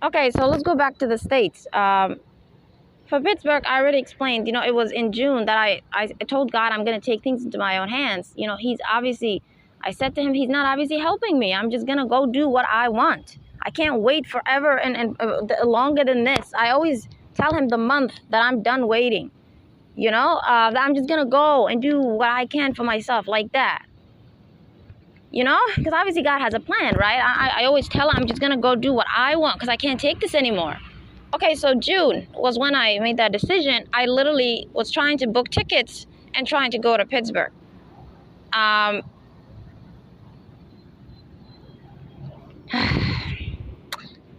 Okay, so let's go back to the States. For Pittsburgh, I already explained, it was in June that I told God I'm going to take things into my own hands. I said to him, he's not obviously helping me. I'm just going to go do what I want. I can't wait forever and longer than this. I always tell him the month that I'm done waiting, that I'm just going to go and do what I can for myself like that. Because obviously God has a plan, right? I always tell him I'm just going to go do what I want because I can't take this anymore. Okay, so June was when I made that decision. I literally was trying to book tickets and trying to go to Pittsburgh.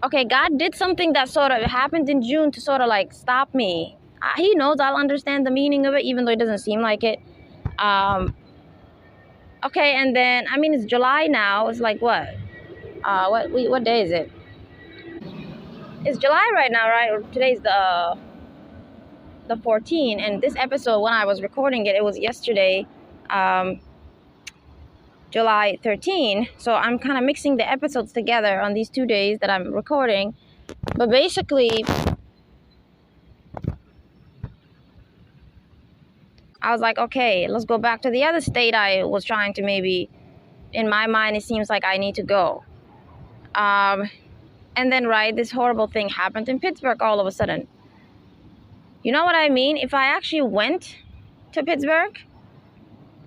Okay, God did something that sort of happened in June to sort of like stop me. He knows I'll understand the meaning of it, even though it doesn't seem like it. Okay, and then, it's July now. It's like what? What day is it? It's July right now, right? Today's the 14th, and this episode, when I was recording it, it was yesterday, July 13. So I'm kind of mixing the episodes together on these 2 days that I'm recording. But basically, I was like, okay, let's go back to the other state I was trying to maybe, in my mind, it seems like I need to go. And then, right, this horrible thing happened in Pittsburgh all of a sudden. You know what I mean? If I actually went to Pittsburgh,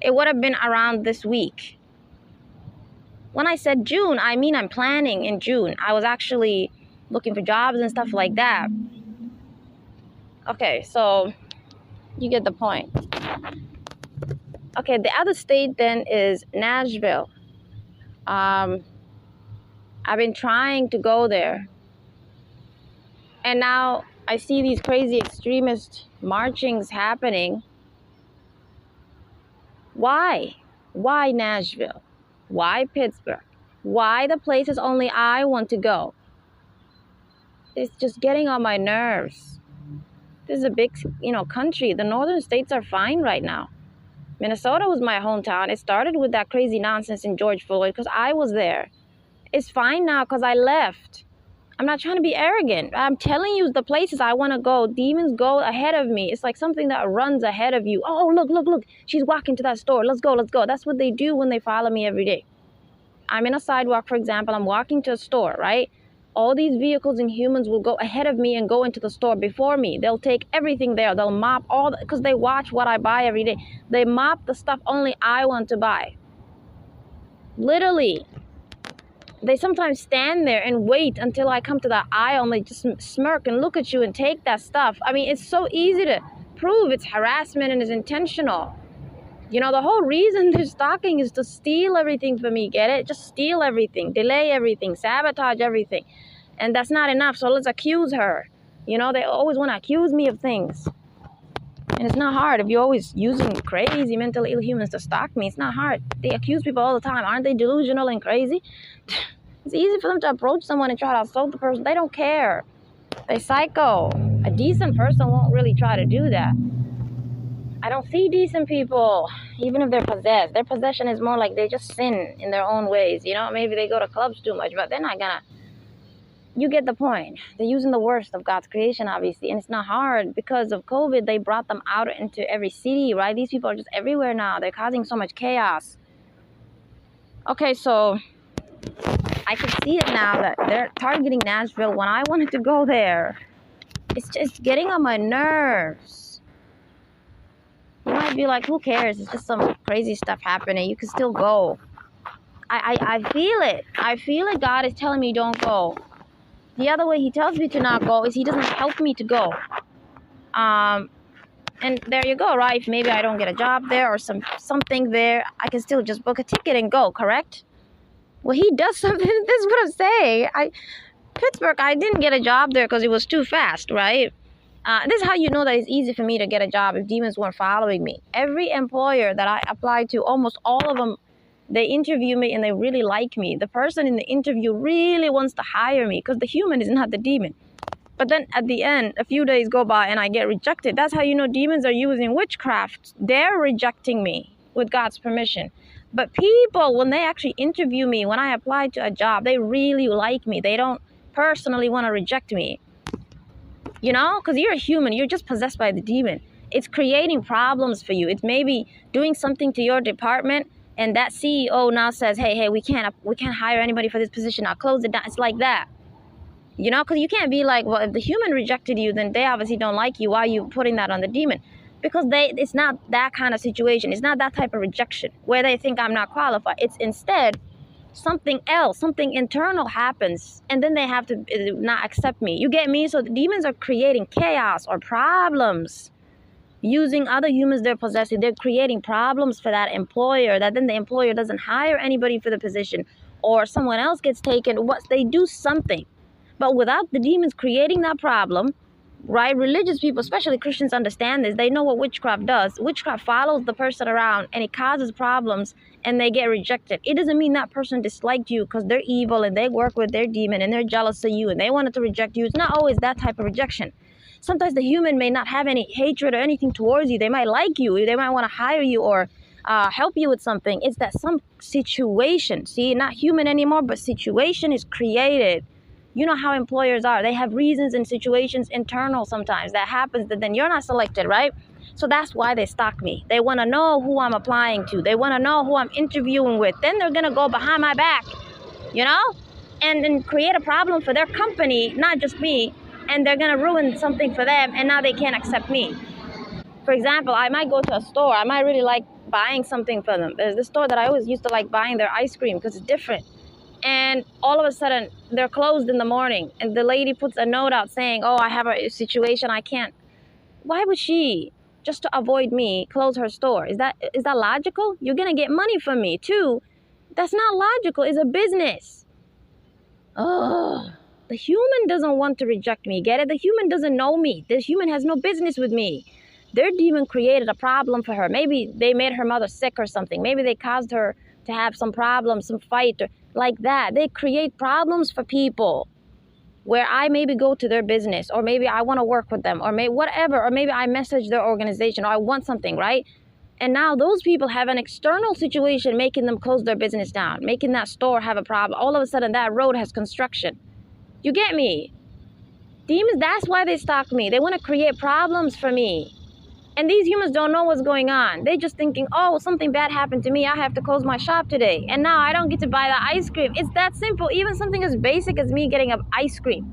it would have been around this week. When I said June, I mean I'm planning in June. I was actually looking for jobs and stuff like that. Okay, so you get the point. Okay, the other state then is Nashville. I've been trying to go there. And now I see these crazy extremist marchings happening. Why? Why Nashville? Why Pittsburgh? Why the places only I want to go? It's just getting on my nerves. This is a big, country. The northern states are fine right now. Minnesota was my hometown. It started with that crazy nonsense in George Floyd because I was there. It's fine now because I left. I'm not trying to be arrogant. I'm telling you the places I want to go. Demons go ahead of me. It's like something that runs ahead of you. Oh, look. She's walking to that store. Let's go. That's what they do when they follow me every day. I'm in a sidewalk, for example. I'm walking to a store, right? All these vehicles and humans will go ahead of me and go into the store before me. They'll take everything there. They'll mop because they watch what I buy every day. They mop the stuff only I want to buy. Literally. They sometimes stand there and wait until I come to the aisle and they just smirk and look at you and take that stuff. It's so easy to prove it's harassment and it's intentional. The whole reason they're stalking is to steal everything from me, get it? Just steal everything, delay everything, sabotage everything. And that's not enough, so let's accuse her. They always want to accuse me of things. And it's not hard. If you're always using crazy mentally ill humans to stalk me, it's not hard. They accuse people all the time. Aren't they delusional and crazy? It's easy for them to approach someone and try to assault the person. They don't care. They psycho. A decent person won't really try to do that. I don't see decent people, even if they're possessed. Their possession is more like they just sin in their own ways. Maybe they go to clubs too much, but they're not gonna. You get the point. They're using the worst of God's creation, obviously. And it's not hard. Because of COVID, they brought them out into every city, right? These people are just everywhere now. They're causing so much chaos. Okay, so I can see it now that they're targeting Nashville when I wanted to go there. It's just getting on my nerves. You might be like, who cares? It's just some crazy stuff happening. You can still go. I feel it. I feel it. God is telling me don't go. The other way he tells me to not go is he doesn't help me to go. And there you go, right? If maybe I don't get a job there or something there, I can still just book a ticket and go, correct? Well, he does something. This is what I'm saying. Pittsburgh, I didn't get a job there because it was too fast, right? This is how you know that it's easy for me to get a job if demons weren't following me. Every employer that I applied to, almost all of them, they interview me and they really like me. The person in the interview really wants to hire me because the human is not the demon. But then at the end, a few days go by and I get rejected. That's how you know demons are using witchcraft. They're rejecting me with God's permission. But people, when they actually interview me, when I apply to a job, they really like me. They don't personally want to reject me. You know, because you're a human. You're just possessed by the demon. It's creating problems for you. It's maybe doing something to your department, and that CEO now says, hey, we can't hire anybody for this position. I'll close it down. It's like that. You know, because you can't be like, well, if the human rejected you, then they obviously don't like you. Why are you putting that on the demon? Because it's not that kind of situation. It's not that type of rejection where they think I'm not qualified. It's instead something else, something internal happens, and then they have to not accept me. You get me? So the demons are creating chaos or problems using other humans they're possessing. They're creating problems for that employer, that then the employer doesn't hire anybody for the position, or someone else gets taken. They do something. But without the demons creating that problem, right? Religious people, especially Christians, understand this. They know what witchcraft does. Witchcraft follows the person around and it causes problems and they get rejected. It doesn't mean that person disliked you because they're evil and they work with their demon and they're jealous of you and they wanted to reject you. It's not always that type of rejection. Sometimes the human may not have any hatred or anything towards you. They might like you. They might want to hire you or help you with something. It's that some situation, see, not human anymore, but situation is created. You know how employers are. They have reasons and situations internal sometimes that happens that then you're not selected, right? So that's why they stalk me. They want to know who I'm applying to. They want to know who I'm interviewing with. Then they're going to go behind my back, you know, and then create a problem for their company, not just me. And they're going to ruin something for them. And now they can't accept me. For example, I might go to a store. I might really like buying something for them. There's this store that I always used to like buying their ice cream because it's different. And all of a sudden, they're closed in the morning. And the lady puts a note out saying, oh, I have a situation, I can't. Why would she, just to avoid me, close her store? Is that logical? You're going to get money from me, too. That's not logical. It's a business. Oh, the human doesn't want to reject me. Get it? The human doesn't know me. The human has no business with me. Their demon created a problem for her. Maybe they made her mother sick or something. Maybe they caused her to have some problem, some fight, or like that. They create problems for people where I maybe go to their business, or maybe I want to work with them, or maybe whatever, or maybe I message their organization, or I want something, right? And now those people have an external situation making them close their business down, making that store have a problem. All of a sudden, that road has construction. You get me? Demons, that's why they stalk me. They want to create problems for me. And these humans don't know what's going on. They're just thinking, oh, something bad happened to me. I have to close my shop today. And now I don't get to buy the ice cream. It's that simple. Even something as basic as me getting an ice cream.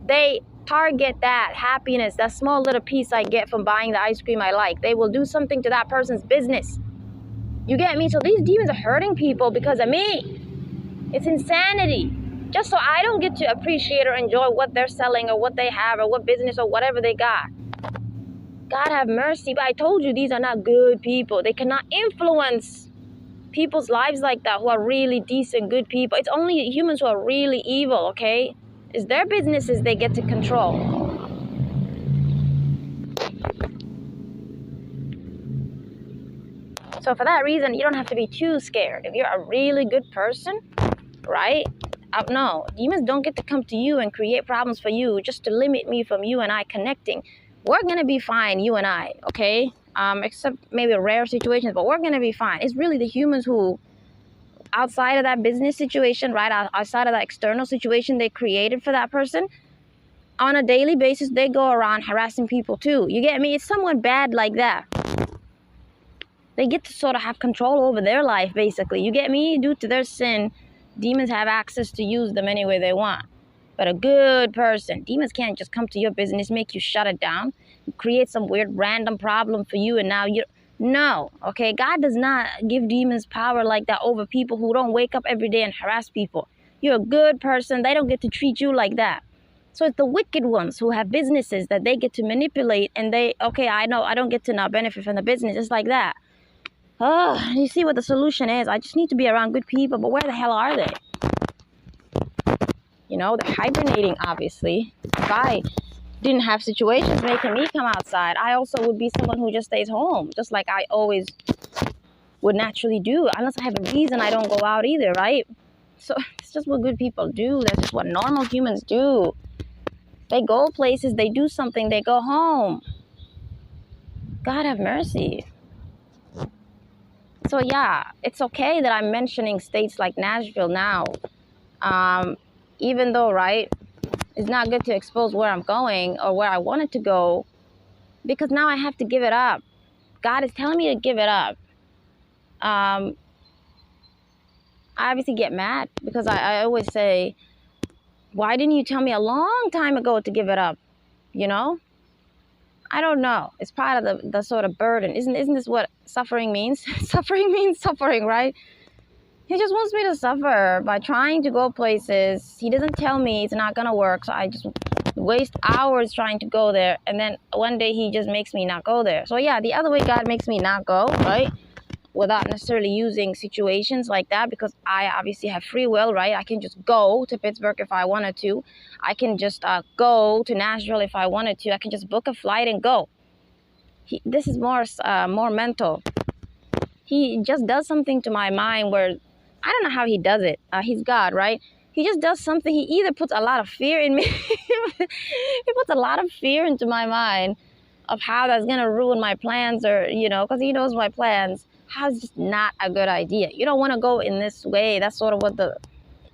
They target that happiness, that small little piece I get from buying the ice cream I like. They will do something to that person's business. You get me? So these demons are hurting people because of me. It's insanity. Just so I don't get to appreciate or enjoy what they're selling or what they have or what business or whatever they got. God have mercy, but I told you these are not good people. They cannot influence people's lives like that who are really decent, good people. It's only humans who are really evil, okay? It's their businesses they get to control. So for that reason, you don't have to be too scared. If you're a really good person, right? No, demons don't get to come to you and create problems for you just to limit me from you and I connecting. We're going to be fine, you and I, okay? Except maybe rare situations, but we're going to be fine. It's really the humans who, outside of that business situation, right, outside of that external situation they created for that person, on a daily basis, they go around harassing people too. You get me? It's someone bad like that. They get to sort of have control over their life, basically. You get me? Due to their sin, demons have access to use them any way they want. But a good person, demons can't just come to your business, make you shut it down, create some weird random problem for you, and now you... No, okay? God does not give demons power like that over people who don't wake up every day and harass people. You're a good person. They don't get to treat you like that. So it's the wicked ones who have businesses that they get to manipulate, and they, okay, I know I don't get to now benefit from the business. It's like that. Oh, you see what the solution is? I just need to be around good people, but where the hell are they? You know, they're hibernating, obviously. If I didn't have situations making me come outside, I also would be someone who just stays home, just like I always would naturally do. Unless I have a reason, I don't go out either, right? So it's just what good people do. That's just what normal humans do. They go places, they do something, they go home. God have mercy. So yeah, it's okay that I'm mentioning states like Nashville now. even though, right, it's not good to expose where I'm going or where I wanted to go, because now I have to give it up. God is telling me to give it up. I obviously get mad because I always say, why didn't you tell me a long time ago to give it up? You know? I don't know. It's part of the sort of burden. Isn't this what suffering means? Suffering means suffering, right? He just wants me to suffer by trying to go places. He doesn't tell me it's not going to work. So I just waste hours trying to go there. And then one day he just makes me not go there. So yeah, the other way God makes me not go, right? Without necessarily using situations like that, because I obviously have free will, right? I can just go to Pittsburgh if I wanted to. I can just go to Nashville if I wanted to. I can just book a flight and go. This is more mental. He just does something to my mind where I don't know how he does it. He's God, right? He just does something. He either puts a lot of fear in me. He puts a lot of fear into my mind of how that's going to ruin my plans, or, you know, because he knows my plans. How it's just not a good idea. You don't want to go in this way. That's sort of what the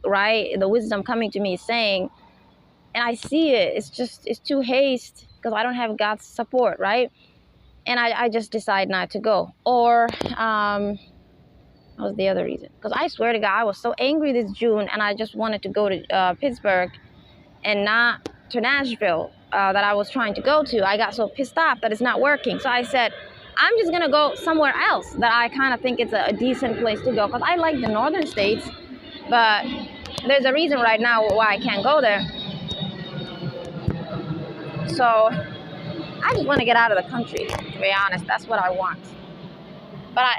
wisdom coming to me is saying. And I see it. It's too haste because I don't have God's support, right? And I just decide not to go. Or, what was the other reason? Because I swear to God, I was so angry this June, and I just wanted to go to Pittsburgh and not to Nashville that I was trying to go to. I got so pissed off that it's not working. So I said, I'm just going to go somewhere else that I kind of think it's a decent place to go. Because I like the northern states, but there's a reason right now why I can't go there. So I just want to get out of the country, to be honest. That's what I want. But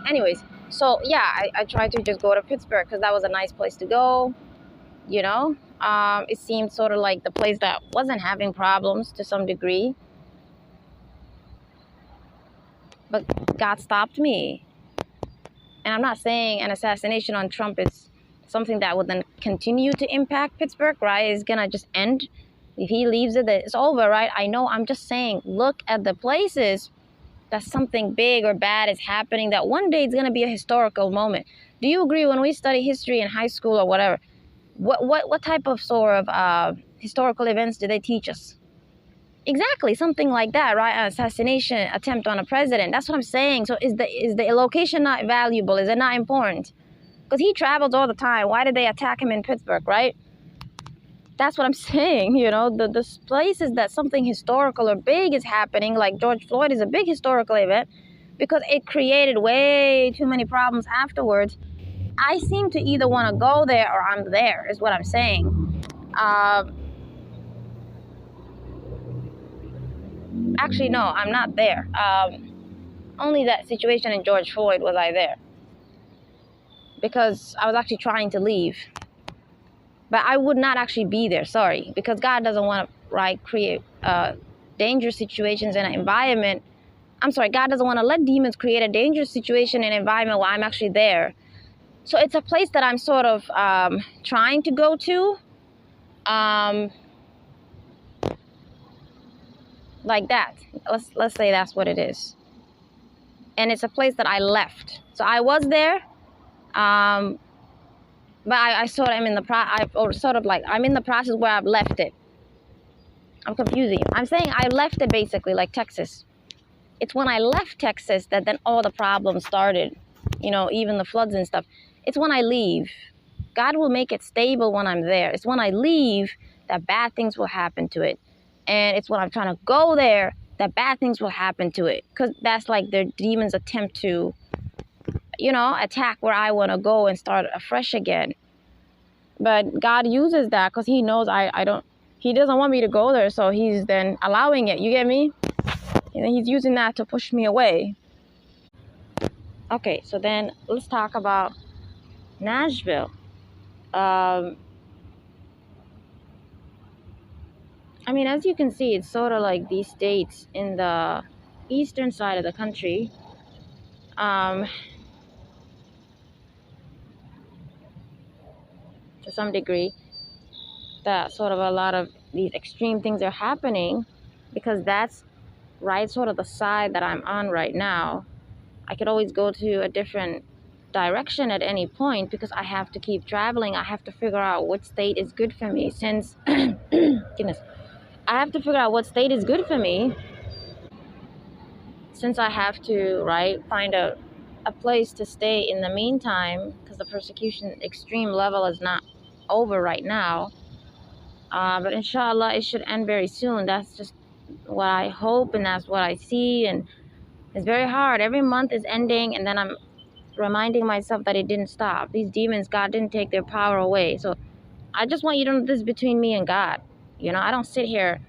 anyways, so yeah, I tried to just go to Pittsburgh because that was a nice place to go, you know. It seemed sort of like the place that wasn't having problems to some degree. But God stopped me. And I'm not saying an assassination on Trump is something that would then continue to impact Pittsburgh, right? It's going to just end. If he leaves it, it's over, right? I know. I'm just saying, look at the places that something big or bad is happening, that one day it's going to be a historical moment. Do you agree when we study history in high school or whatever? What type of sort of historical events do they teach us? Exactly, something like that, right? An assassination attempt on a president. That's what I'm saying. So is the location not valuable? Is it not important? Because he travels all the time. Why did they attack him in Pittsburgh, right? That's what I'm saying. You know, the places that something historical or big is happening, like George Floyd is a big historical event because it created way too many problems afterwards. I seem to either want to go there or I'm there, is what I'm saying. Actually, no, I'm not there. Only that situation in George Floyd was I there. Because I was actually trying to leave. But I would not actually be there, sorry. Because God doesn't want to create dangerous situations in an environment. I'm sorry, God doesn't want to let demons create a dangerous situation in an environment while I'm actually there. So it's a place that I'm sort of trying to go to. Like that. Let's say that's what it is. And it's a place that I left. So I was there, but I sort of am in the I'm in the process where I've left it. I'm confusing you. I'm saying I left it basically like Texas. It's when I left Texas that then all the problems started. You know, even the floods and stuff. It's when I leave. God will make it stable when I'm there. It's when I leave that bad things will happen to it. And it's when I'm trying to go there that bad things will happen to it. Because that's like their demons attempt to, you know, attack where I want to go and start afresh again. But God uses that because he knows he doesn't want me to go there. So he's then allowing it. You get me? And he's using that to push me away. Okay, so then let's talk about Nashville. I mean, as you can see, it's sort of like these states in the eastern side of the country. To some degree, that sort of a lot of these extreme things are happening because that's right sort of the side that I'm on right now. I could always go to a different direction at any point because I have to keep traveling. I have to figure out what state is good for me since, goodness, I have to figure out what state is good for me since I have to, right, find a place to stay in the meantime because the persecution extreme level is not over right now. But inshallah, it should end very soon. That's just what I hope, and that's what I see. And it's very hard. Every month is ending, and then I'm reminding myself that it didn't stop. These demons, God didn't take their power away. So I just want you to know this is between me and God. You know, I don't sit here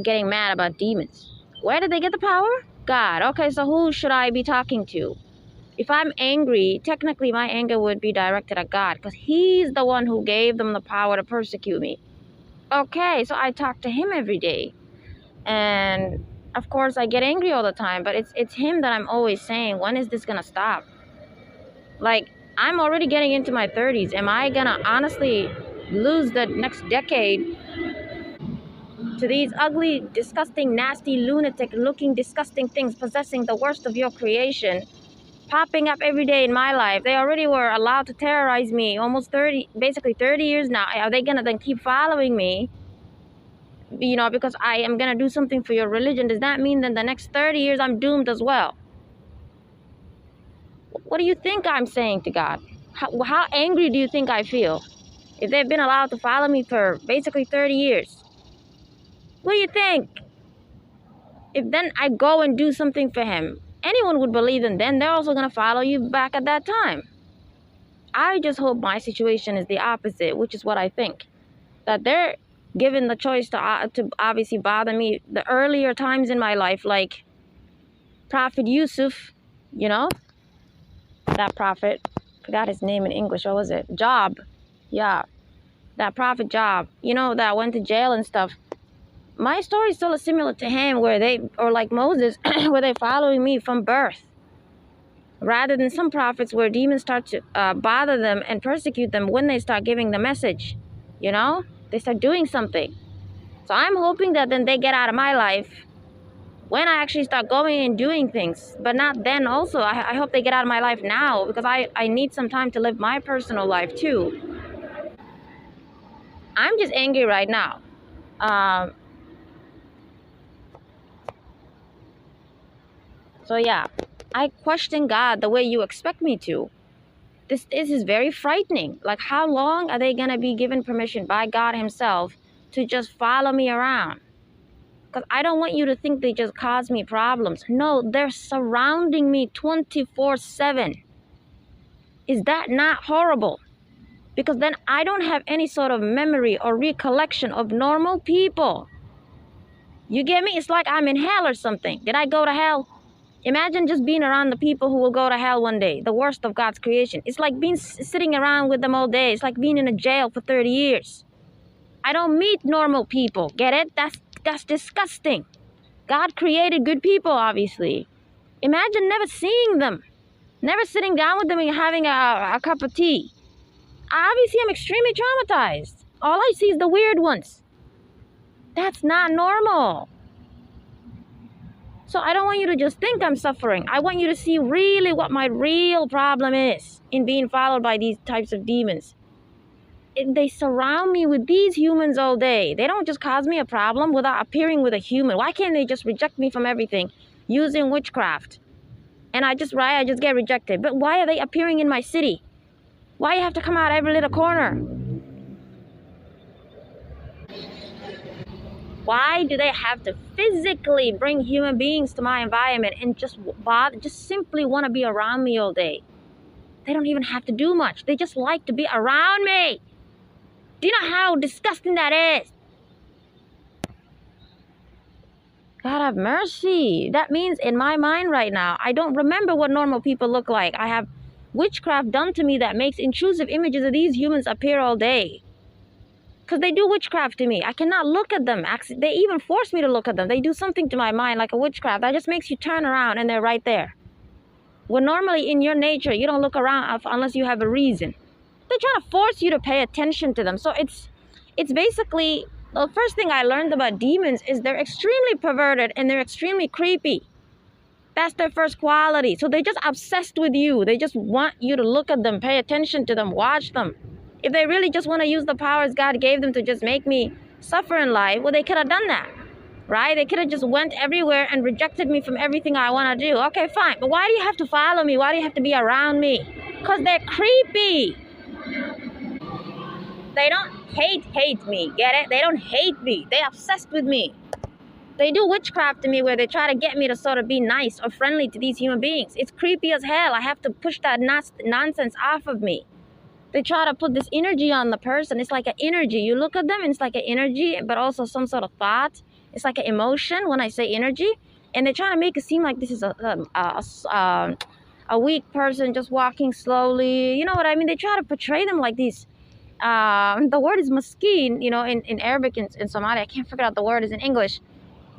getting mad about demons. Where did they get the power? God. Okay, so who should I be talking to? If I'm angry, technically my anger would be directed at God because He's the one who gave them the power to persecute me. Okay, so I talk to Him every day. And of course I get angry all the time, but it's Him that I'm always saying, when is this gonna stop? Like, I'm already getting into my 30s. Am I gonna honestly lose the next decade to these ugly, disgusting, nasty, lunatic looking, disgusting things possessing the worst of your creation, popping up every day in my life? They already were allowed to terrorize me almost 30 years now. Are they gonna then keep following me? You know, because I am gonna do something for your religion. Does that mean that the next 30 years I'm doomed as well? What do you think I'm saying to God? How angry do you think I feel if they've been allowed to follow me for basically 30 years? What do you think? If then I go and do something for Him, anyone would believe them, then they're also going to follow you back at that time. I just hope my situation is the opposite, which is what I think. That they're given the choice to obviously bother me the earlier times in my life, like Prophet Yusuf, you know, that prophet, forgot his name in English, what was it? Job. Yeah, that prophet Job, you know, that went to jail and stuff. My story is still similar to him, where they, or like Moses, where they're following me from birth. Rather than some prophets where demons start to bother them and persecute them when they start giving the message, you know? They start doing something. So I'm hoping that then they get out of my life when I actually start going and doing things, but not then also. I hope they get out of my life now, because I need some time to live my personal life too. I'm just angry right now. So yeah, I question God the way you expect me to. This is very frightening. Like, how long are they going to be given permission by God Himself to just follow me around? Because I don't want you to think they just cause me problems. No, they're surrounding me 24/7. Is that not horrible? Because then I don't have any sort of memory or recollection of normal people. You get me? It's like I'm in hell or something. Did I go to hell? Imagine just being around the people who will go to hell one day, the worst of God's creation. It's like being sitting around with them all day. It's like being in a jail for 30 years. I don't meet normal people. Get it? That's disgusting. God created good people, obviously. Imagine never seeing them, never sitting down with them and having a cup of tea. Obviously, I'm extremely traumatized. All I see is the weird ones. That's not normal. So I don't want you to just think I'm suffering. I want you to see really what my real problem is in being followed by these types of demons. They surround me with these humans all day. They don't just cause me a problem without appearing with a human. Why can't they just reject me from everything using witchcraft? And I just get rejected. But why are they appearing in my city? Why you have to come out every little corner? Why do they have to physically bring human beings to my environment and just simply want to be around me all day? They don't even have to do much. They just like to be around me. Do you know how disgusting that is? God have mercy. That means in my mind right now, I don't remember what normal people look like. I have witchcraft done to me that makes intrusive images of these humans appear all day. Because they do witchcraft to me. I cannot look at them. They even force me to look at them. They do something to my mind like a witchcraft that just makes you turn around and they're right there. When normally in your nature, you don't look around unless you have a reason. They're trying to force you to pay attention to them. So it's basically, the first thing I learned about demons is they're extremely perverted and they're extremely creepy. That's their first quality. So they're just obsessed with you. They just want you to look at them, pay attention to them, watch them. If they really just want to use the powers God gave them to just make me suffer in life, well, they could have done that, right? They could have just went everywhere and rejected me from everything I want to do. Okay, fine. But why do you have to follow me? Why do you have to be around me? Because they're creepy. They don't hate me, get it? They don't hate me. They're obsessed with me. They do witchcraft to me where they try to get me to sort of be nice or friendly to these human beings. It's creepy as hell. I have to push that nonsense off of me. They try to put this energy on the person. It's like an energy. You look at them and it's like an energy, but also some sort of thought. It's like an emotion when I say energy. And they try to make it seem like this is a weak person just walking slowly. You know what I mean? They try to portray them like these. The word is miskin, in Arabic and in Somali. I can't figure out the word is in English.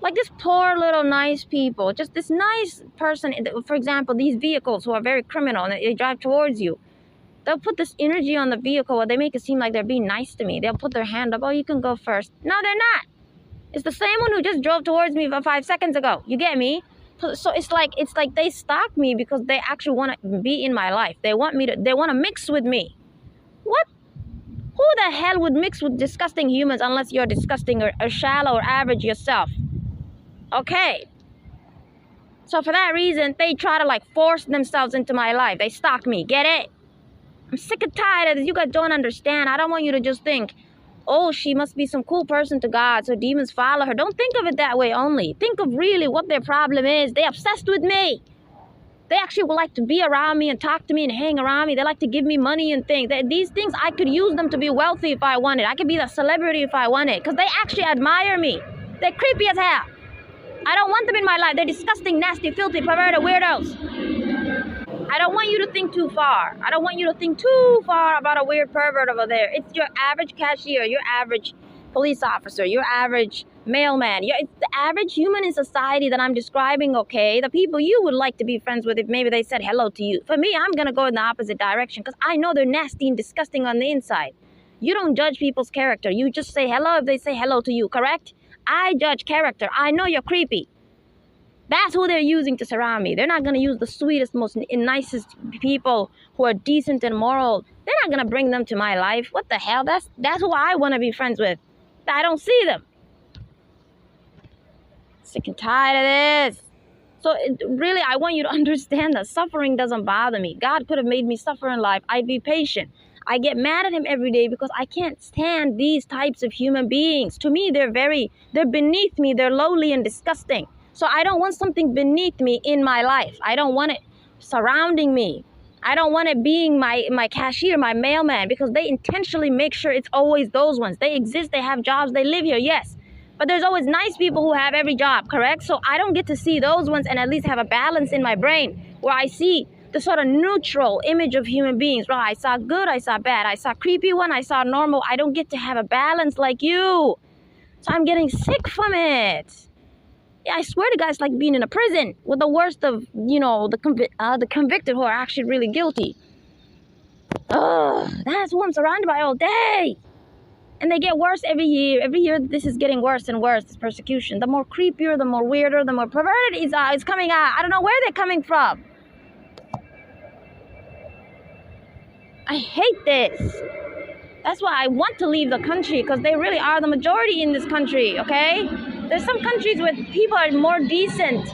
Like this poor little nice people, just this nice person. For example, these vehicles who are very criminal and they drive towards you. They'll put this energy on the vehicle where they make it seem like they're being nice to me. They'll put their hand up. Oh, you can go first. No, they're not. It's the same one who just drove towards me about 5 seconds ago. You get me? So it's like they stalk me because they actually want to be in my life. They want to mix with me. What? Who the hell would mix with disgusting humans unless you're disgusting or shallow or average yourself? Okay. So for that reason, they try to force themselves into my life. They stalk me. Get it? I'm sick and tired of this. You guys don't understand. I don't want you to just think, oh, she must be some cool person to God, so demons follow her. Don't think of it that way only. Think of really what their problem is. They're obsessed with me. They actually would like to be around me and talk to me and hang around me. They like to give me money and things. These things, I could use them to be wealthy if I wanted. I could be the celebrity if I wanted because they actually admire me. They're creepy as hell. I don't want them in my life. They're disgusting, nasty, filthy, perverted weirdos. I don't want you to think too far. I don't want you to think too far about a weird pervert over there. It's your average cashier, your average police officer, your average mailman. It's the average human in society that I'm describing, okay? The people you would like to be friends with if maybe they said hello to you. For me, I'm going to go in the opposite direction because I know they're nasty and disgusting on the inside. You don't judge people's character. You just say hello if they say hello to you, correct? I judge character. I know you're creepy. That's who they're using to surround me. They're not going to use the sweetest, most nicest people who are decent and moral. They're not going to bring them to my life. What the hell? That's who I want to be friends with. I don't see them. Sick and tired of this. So really, I want you to understand that suffering doesn't bother me. God could have made me suffer in life. I'd be patient. I get mad at him every day because I can't stand these types of human beings. To me, they're beneath me. They're lowly and disgusting. So I don't want something beneath me in my life. I don't want it surrounding me. I don't want it being my cashier, my mailman, because they intentionally make sure it's always those ones. They exist, they have jobs, they live here, yes. But there's always nice people who have every job, correct? So I don't get to see those ones and at least have a balance in my brain where I see the sort of neutral image of human beings. Right? I saw good, I saw bad, I saw creepy one, I saw normal. I don't get to have a balance like you. So I'm getting sick from it. Yeah, I swear to God, it's like being in a prison with the worst of, the convicted who are actually really guilty. That's who I'm surrounded by all day. And they get worse every year. Every year, this is getting worse and worse, this persecution. The more creepier, the more weirder, the more perverted is coming out. I don't know where they're coming from. I hate this. That's why I want to leave the country, because they really are the majority in this country, okay? There's some countries where people are more decent